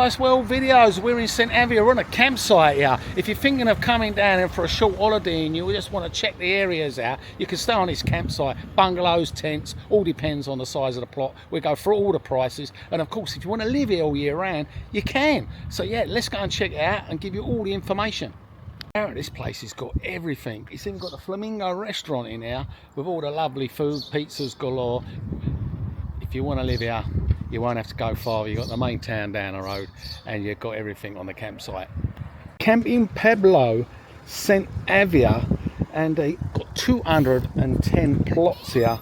Spice World videos. We're in St Avia, we're on a campsite here. If you're thinking of coming down here for a short holiday and you just want to check the areas out, you can stay on this campsite. Bungalows, tents, all depends on the size of the plot. We go through all the prices, and of course if you want to live here all year round, you can. So yeah, let's go and check it out and give you all the information. This place has got everything. It's even got the Flamingo restaurant in here with all the lovely food, pizzas galore. If you want to live here, you won't have to go far. You've got the main town down the road and you've got everything on the campsite. Camping Pueblo, St Avia, and got 210 plots here,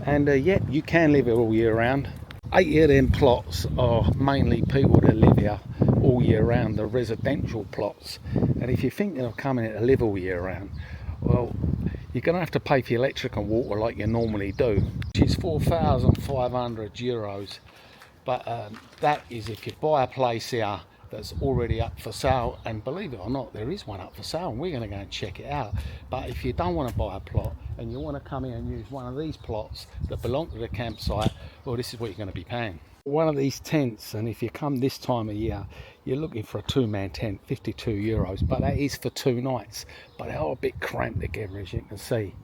and yeah, you can live here all year round. 8 of them plots are mainly people that live here all year round, the residential plots. And if you're thinking of coming here to live all year round, well, you're going to have to pay for your electric and water like you normally do, which is 4,500 euros. But that is if you buy a place here that's already up for sale, and believe it or not, there is one up for sale and we're going to go and check it out. But if you don't want to buy a plot and you want to come in and use one of these plots that belong to the campsite, well, this is what you're going to be paying. One of these tents, and if you come this time of year, you're looking for a two-man tent, 52 euros, but that is for 2 nights. But they are a bit cramped together, as you can see,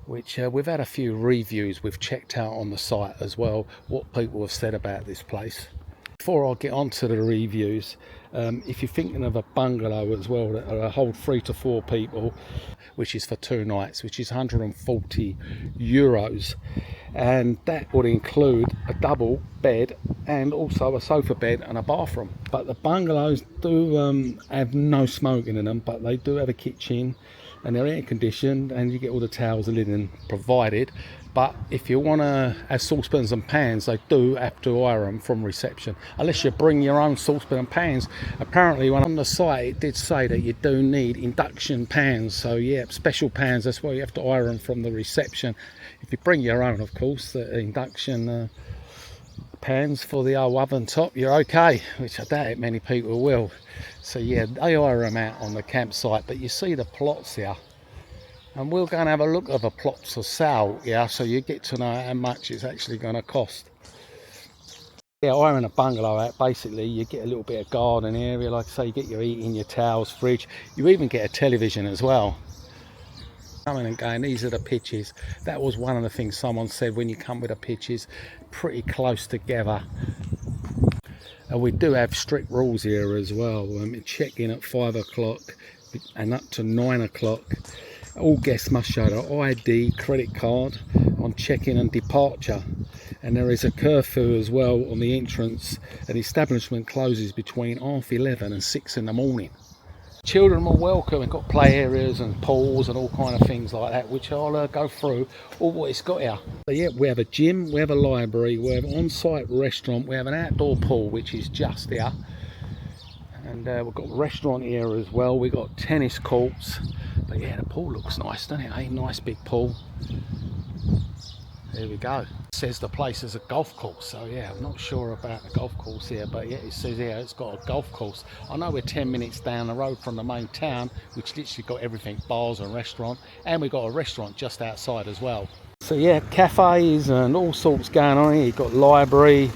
which we've had a few reviews we've checked out on the site as well, what people have said about this place. Before I get on to the reviews, if you're thinking of a bungalow as well that hold 3 to 4 people, which is for 2 nights, which is 140 euros, and that would include a double bed and also a sofa bed and a bathroom. But the bungalows do have no smoking in them, but they do have a kitchen and they're air conditioned and you get all the towels and linen provided. But if you want to have saucepans and pans, they do have to hire them from reception, unless you bring your own saucepan and pans. Apparently, when on the site, it did say that you do need induction pans. So yeah, special pans, that's why you have to hire them from the reception. If you bring your own, of course, the induction pans for the old oven top, you're okay, which I doubt many people will. So yeah, they hire them out on the campsite. But you see the plots here, and we'll go and have a look at the plots for sale, yeah, so you get to know how much it's actually going to cost. Yeah, hiring a bungalow out, basically you get a little bit of garden area, like I say, you get your eating, your towels, fridge, you even get a television as well. Coming and going, these are the pitches. That was one of the things someone said, when you come with the pitches, pretty close together. And we do have strict rules here as well. Check in at 5 o'clock and up to 9 o'clock. All guests must show their ID, credit card on check-in and departure. And there is a curfew as well on the entrance, and the establishment closes between 11:30 and 6 in the morning. Children are welcome. We've got play areas and pools and all kind of things like that, which I'll go through all what it's got here. So yeah, we have a gym, we have a library, we have an on-site restaurant, we have an outdoor pool, which is just here. And we've got a restaurant here as well. We've got tennis courts. But yeah, the pool looks nice, doesn't it? A nice big pool. There we go. It says the place is a golf course. So yeah, I'm not sure about the golf course here, but yeah, it says here it's got a golf course. I know we're 10 minutes down the road from the main town, which literally got everything, bars and restaurant. And we've got a restaurant just outside as well. So yeah, cafes and all sorts going on here. You've got library.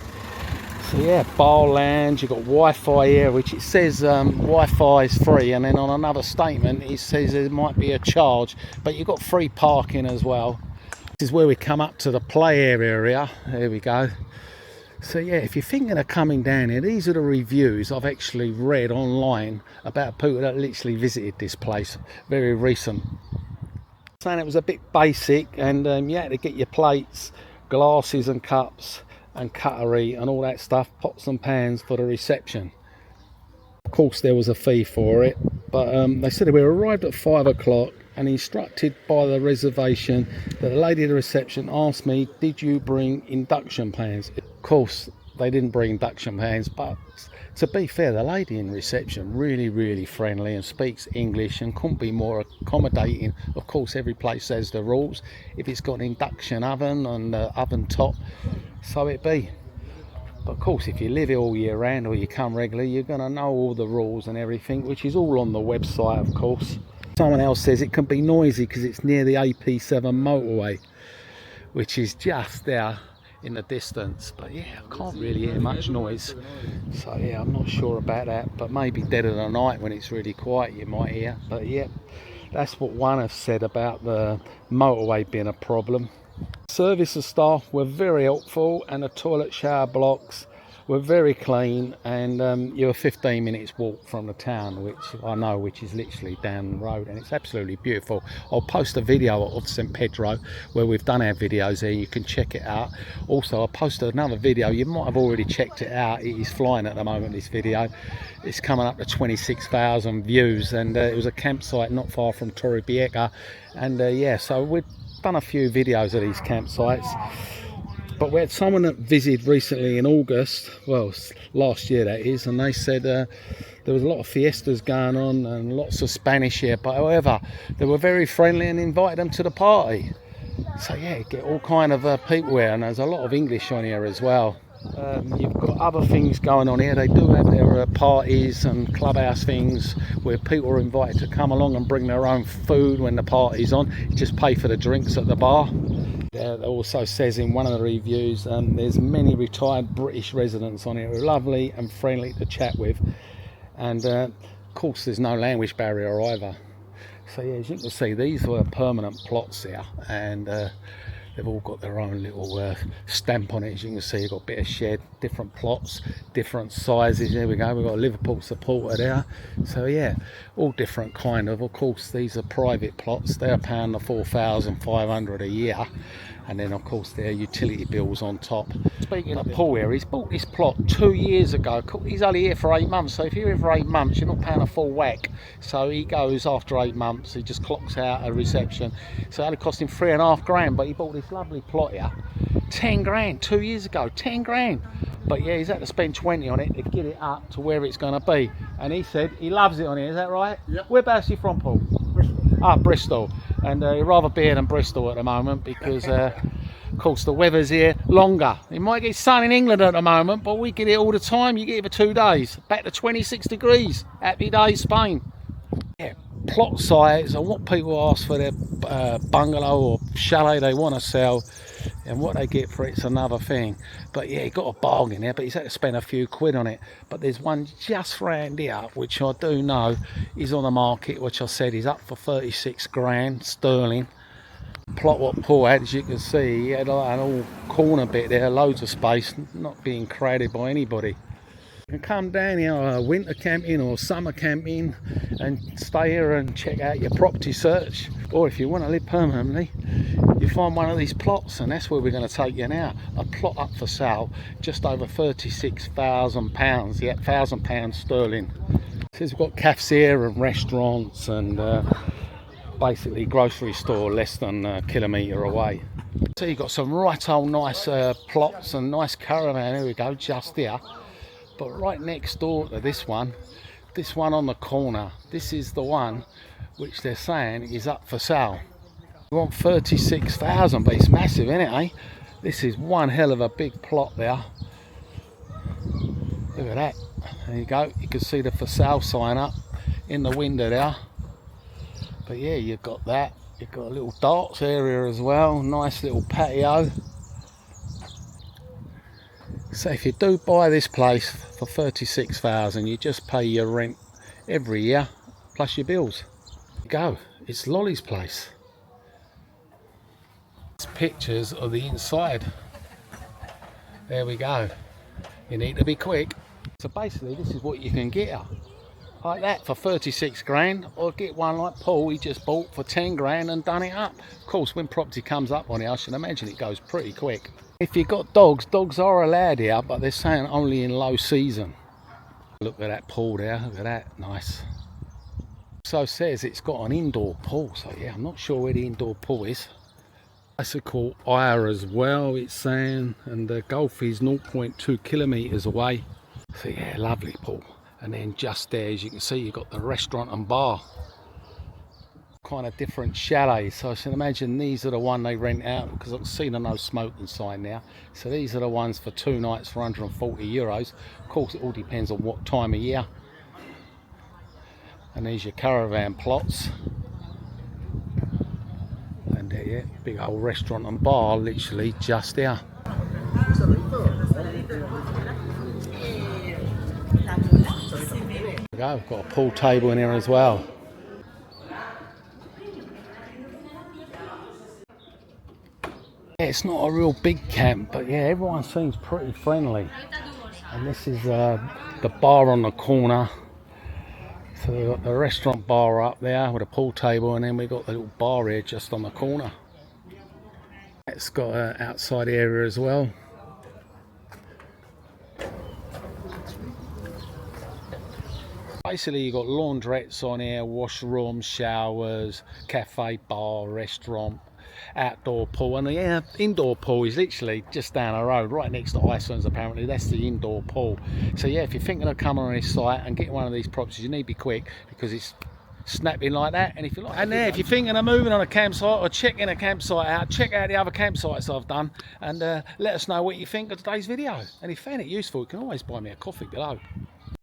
So yeah, bar lounge, you've got Wi-Fi here, which it says Wi-Fi is free, and then on another statement it says there might be a charge, but you've got free parking as well. This is where we come up to the play area. There we go. So yeah, if you're thinking of coming down here, these are the reviews I've actually read online about people that literally visited this place, very recent. Saying it was a bit basic, and you had to get your plates, glasses and cups and cutlery and all that stuff, pots and pans for the reception. Of course there was a fee for it, but they said we arrived at 5 o'clock and instructed by the reservation that the lady at the reception asked me, did you bring induction pans? Of course they didn't bring induction pans, but to be fair, the lady in reception really friendly and speaks English and couldn't be more accommodating. Of course every place has the rules. If it's got an induction oven and oven top, so it be. But of course if you live here all year round or you come regularly, you're going to know all the rules and everything, which is all on the website, of course. Someone else says it can be noisy because it's near the AP7 motorway, which is just there in the distance, but yeah, I can't really hear much noise, so yeah, I'm not sure about that, but maybe dead of the night when it's really quiet you might hear. But yeah, that's what one has said about the motorway being a problem. Service staff were very helpful, and the toilet shower blocks were very clean, and you're 15 minutes walk from the town, which I know, which is literally down the road, and it's absolutely beautiful. I'll post a video of San Pedro where we've done our videos there, you can check it out. Also, I posted another video, you might have already checked it out, it is flying at the moment, this video. It's coming up to 26,000 views, and it was a campsite not far from Ribera, and yeah, so we've done a few videos of these campsites. But we had someone that visited recently in August, well, last year that is, and they said there was a lot of fiestas going on and lots of Spanish here, but however, they were very friendly and invited them to the party. So yeah, you get all kind of people here, and there's a lot of English on here as well. You've got other things going on here. They do have their parties and clubhouse things where people are invited to come along and bring their own food when the party's on. You just pay for the drinks at the bar. It also says in one of the reviews, there's many retired British residents on here who are lovely and friendly to chat with, and of course there's no language barrier either. So yeah, as you can see, these were permanent plots here, and they've all got their own little stamp on it. As you can see, you've got a bit of shed, different plots, different sizes. There we go, we've got a Liverpool supporter there. So yeah, all different kind of course, these are private plots. They're paying the 4,500 a year. And then of course their utility bills on top. Speaking of Paul here, he's bought this plot 2 years ago. He's only here for 8 months, so if you're here for 8 months, you're not paying a full whack. So he goes after 8 months, he just clocks out a reception. So it only cost him 3.5 grand, but he bought this lovely plot here. 10 grand, 2 years ago, 10 grand. But yeah, he's had to spend 20 on it to get it up to where it's going to be. And he said he loves it on here, is that right? Yep. Whereabouts are you from, Paul? Bristol. Ah, Bristol. And he'd rather be here than Bristol at the moment because, of course, the weather's here longer. It might get sun in England at the moment, but we get it all the time. You get it for 2 days. Back to 26 degrees. Happy days, Spain. Yeah, plot size and what people ask for their bungalow or chalet they want to sell, and what they get for it's another thing. But yeah, he got a bargain there, but he's had to spend a few quid on it. But there's one just round here which I do know is on the market, which I said is up for 36 grand sterling. Plot what Paul had, as you can see, he had like an all corner bit there, loads of space, not being crowded by anybody. You can come down here winter camping or summer camping and stay here and check out your property search, or if you want to live permanently, you find one of these plots, and that's where we're going to take you now. A plot up for sale, just over £36,000, yeah, £1,000 sterling. Says we've got cafes here and restaurants and basically grocery store less than a kilometre away. So you've got some right old nice plots and nice caravan, here we go, just here. But right next door to this one on the corner, this is the one which they're saying is up for sale. We want 36,000, but it's massive, isn't it, eh? This is one hell of a big plot there. Look at that. There you go. You can see the for sale sign up in the window there. But yeah, you've got that. You've got a little darts area as well. Nice little patio. So if you do buy this place for 36,000, you just pay your rent every year plus your bills. Go, it's Lolly's place. It's pictures of the inside. There we go. You need to be quick. So basically this is what you can get her. Like that for 36 grand, or get one like Paul he just bought for 10 grand and done it up. Of course, when property comes up on it, I should imagine it goes pretty quick. If you've got dogs, dogs are allowed here, but they're saying only in low season. Look at that pool there, look at that, nice. So it says it's got an indoor pool, so yeah, I'm not sure where the indoor pool is. Bicycle hire as well, it's saying, and the golf is 0.2 kilometres away. So yeah, lovely pool. And then just there, as you can see, you've got the restaurant and bar. Kind of different chalets, so I should imagine these are the one they rent out, because I've seen a no smoking sign now. So these are the ones for 2 nights for €140. Of course, it all depends on what time of year. And there's your caravan plots. And yeah, big old restaurant and bar literally just there. Go. We've got a pool table in here as well. Yeah, it's not a real big camp, but yeah, everyone seems pretty friendly. And this is the bar on the corner. So we've got the restaurant bar up there with a pool table, and then we've got the little bar here just on the corner. It's got an outside area as well. Basically, you've got laundrettes on here, washrooms, showers, cafe, bar, restaurant, outdoor pool, and the indoor pool is literally just down the road, right next to Iceland's. Apparently, that's the indoor pool. So yeah, if you're thinking of coming on this site and getting one of these properties, you need to be quick because it's snapping like that. And if you like, and there, if you're thinking of moving on a campsite or checking a campsite out, check out the other campsites I've done, and let us know what you think of today's video. And if you found it useful, you can always buy me a coffee below.